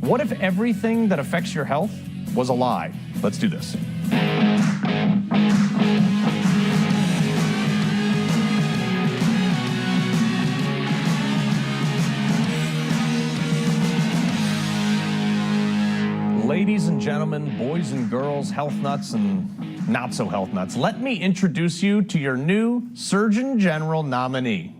What if everything that affects your health was a lie? Let's do this. Ladies and gentlemen, boys and girls, health nuts and not so health nuts, let me introduce you to your new Surgeon General nominee.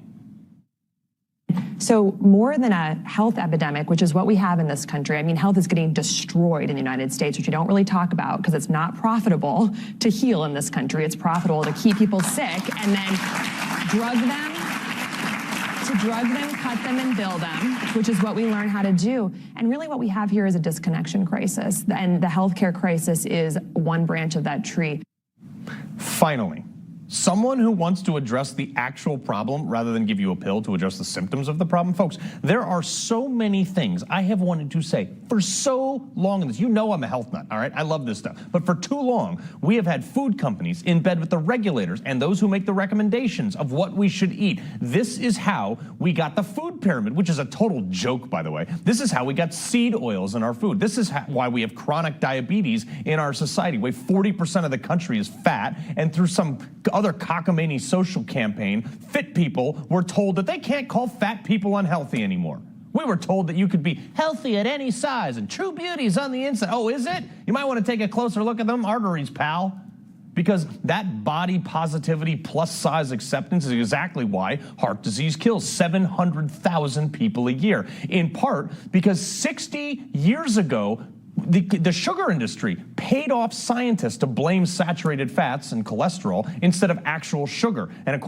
So more than a health epidemic, which is what we have in this country, I mean, health is getting destroyed in the United States, which we don't really talk about because it's not profitable to heal in this country. It's profitable to keep people sick and then drug them, cut them, and bill them, which is what we learn how to do. And really what we have here is a disconnection crisis, and the healthcare crisis is one branch of that tree. Finally, someone who wants to address the actual problem rather than give you a pill to address the symptoms of the problem. Folks, there are so many things I have wanted to say for so long in this. You know I'm a health nut, all right? I love this stuff. But for too long, we have had food companies in bed with the regulators and those who make the recommendations of what we should eat. This is how we got the food pyramid, which is a total joke, by the way. This is how we got seed oils in our food. This is why we have chronic diabetes in our society, where 40% of the country is fat, and through some other cockamamie social campaign, fit people were told that they can't call fat people unhealthy anymore. We were told that you could be healthy at any size and true beauty's on the inside. Oh, is it? You might want to take a closer look at them arteries, pal. Because that body positivity plus size acceptance is exactly why heart disease kills 700,000 people a year. In part because 60 years ago, the sugar industry paid off scientists to blame saturated fats and cholesterol instead of actual sugar. And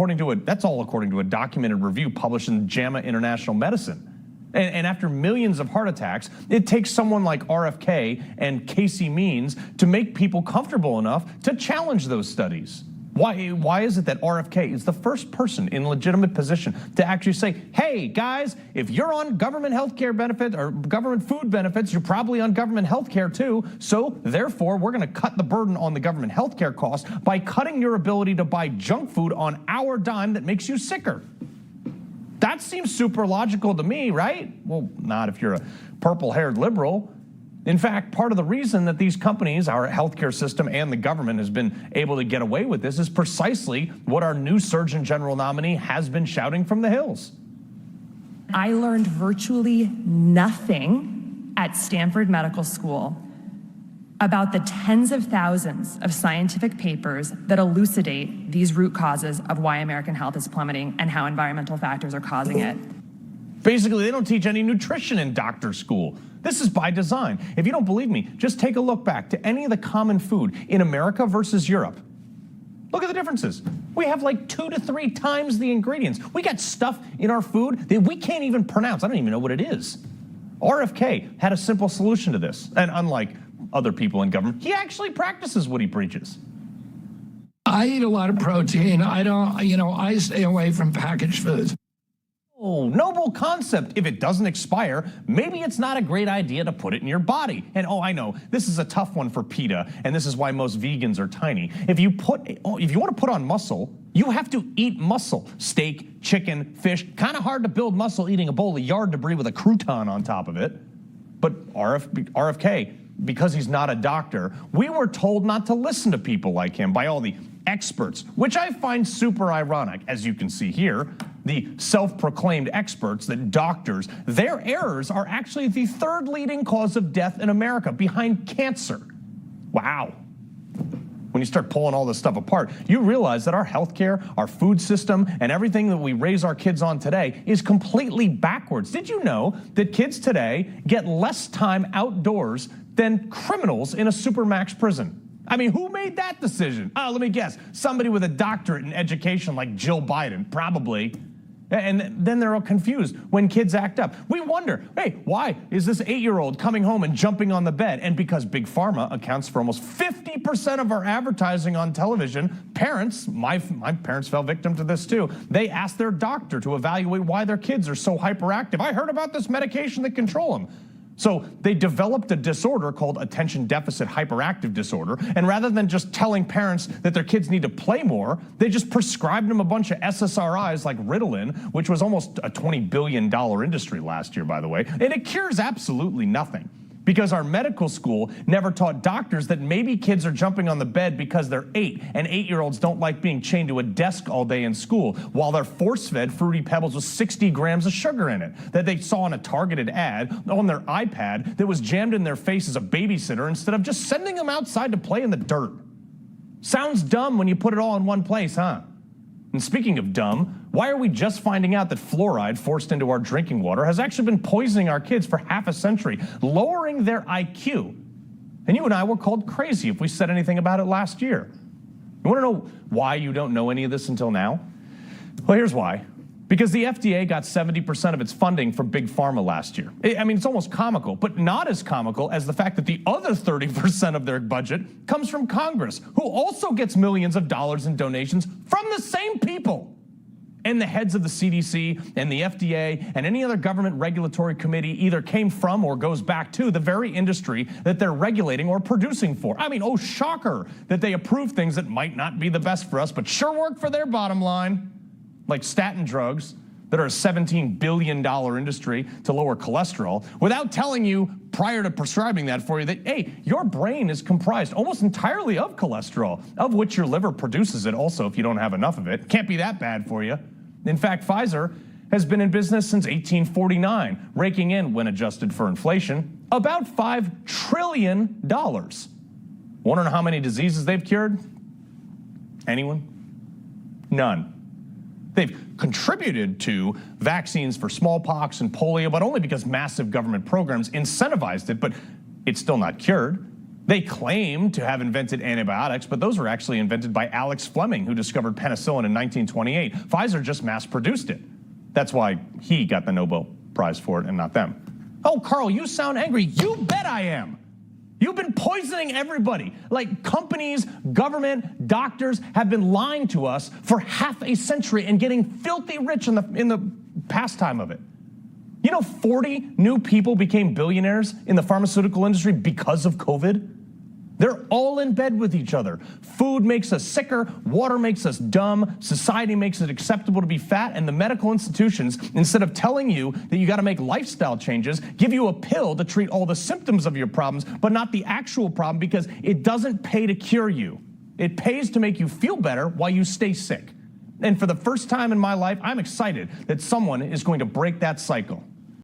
that's all according to a documented review published in JAMA International Medicine. And after millions of heart attacks, it takes someone like RFK and Casey Means to make people comfortable enough to challenge those studies. Why is it that RFK is the first person in legitimate position to actually say, hey, guys, if you're on government health care benefits or government food benefits, you're probably on government health care too. So therefore, we're going to cut the burden on the government health care costs by cutting your ability to buy junk food on our dime that makes you sicker. That seems super logical to me, right? Well, not if you're a purple-haired liberal. In fact, part of the reason that these companies, our healthcare system and the government has been able to get away with this is precisely what our new Surgeon General nominee has been shouting from the hills. I learned virtually nothing at Stanford Medical School about the tens of thousands of scientific papers that elucidate these root causes of why American health is plummeting and how environmental factors are causing it. Basically, they don't teach any nutrition in doctor school. This is by design. If you don't believe me, just take a look back to any of the common food in America versus Europe. Look at the differences. We have like 2 to 3 times the ingredients. We got stuff in our food that we can't even pronounce. I don't even know what it is. RFK had a simple solution to this. And unlike other people in government, he actually practices what he preaches. I eat a lot of protein. I stay away from packaged foods. Oh, noble concept. If it doesn't expire, maybe it's not a great idea to put it in your body. And I know, this is a tough one for PETA, and this is why most vegans are tiny. If you want to put on muscle, you have to eat muscle. Steak, chicken, fish. Kind of hard to build muscle eating a bowl of yard debris with a crouton on top of it. But RFK, because he's not a doctor, we were told not to listen to people like him by all the experts, which I find super ironic. As you can see here, the self-proclaimed experts, that doctors, their errors are actually the 3rd leading cause of death in America, behind cancer. Wow. When you start pulling all this stuff apart, you realize that our healthcare, our food system, and everything that we raise our kids on today is completely backwards. Did you know that kids today get less time outdoors than criminals in a supermax prison? I mean, who made that decision? Oh, let me guess. Somebody with a doctorate in education like Jill Biden, probably. And then they're all confused when kids act up. We wonder, hey, why is this 8-year-old coming home and jumping on the bed? And because Big Pharma accounts for almost 50% of our advertising on television, parents, my parents fell victim to this too. They asked their doctor to evaluate why their kids are so hyperactive. I heard about this medication that control them. So they developed a disorder called attention deficit hyperactive disorder, and rather than just telling parents that their kids need to play more, they just prescribed them a bunch of SSRIs like Ritalin, which was almost a $20 billion industry last year, by the way, and it cures absolutely nothing. Because our medical school never taught doctors that maybe kids are jumping on the bed because they're 8, and 8-year-olds don't like being chained to a desk all day in school, while they're force-fed Fruity Pebbles with 60 grams of sugar in it that they saw in a targeted ad on their iPad that was jammed in their face as a babysitter instead of just sending them outside to play in the dirt. Sounds dumb when you put it all in one place, huh? And speaking of dumb, why are we just finding out that fluoride forced into our drinking water has actually been poisoning our kids for half a century, lowering their IQ? And you and I were called crazy if we said anything about it last year. You want to know why you don't know any of this until now? Well, here's why. Because the FDA got 70% of its funding from Big Pharma last year. I mean, it's almost comical, but not as comical as the fact that the other 30% of their budget comes from Congress, who also gets millions of dollars in donations from the same people. And the heads of the CDC and the FDA and any other government regulatory committee either came from or goes back to the very industry that they're regulating or producing for. I mean, oh, shocker that they approve things that might not be the best for us, but sure work for their bottom line. Like statin drugs that are a $17 billion industry to lower cholesterol, without telling you prior to prescribing that for you that, hey, your brain is comprised almost entirely of cholesterol, of which your liver produces it also if you don't have enough of it. Can't be that bad for you. In fact, Pfizer has been in business since 1849, raking in, when adjusted for inflation, about $5 trillion. Want to know how many diseases they've cured? Anyone? None. They've contributed to vaccines for smallpox and polio, but only because massive government programs incentivized it, but it's still not cured. They claim to have invented antibiotics, but those were actually invented by Alex Fleming, who discovered penicillin in 1928. Pfizer just mass-produced it. That's why he got the Nobel Prize for it and not them. Oh, Carl, you sound angry. You bet I am. You've been poisoning everybody. Like companies, government, doctors have been lying to us for half a century and getting filthy rich in the pastime of it. You know, 40 new people became billionaires in the pharmaceutical industry because of COVID. They're all in bed with each other. Food makes us sicker, water makes us dumb, society makes it acceptable to be fat, and the medical institutions, instead of telling you that you got to make lifestyle changes, give you a pill to treat all the symptoms of your problems, but not the actual problem, because it doesn't pay to cure you. It pays to make you feel better while you stay sick. And for the first time in my life, I'm excited that someone is going to break that cycle.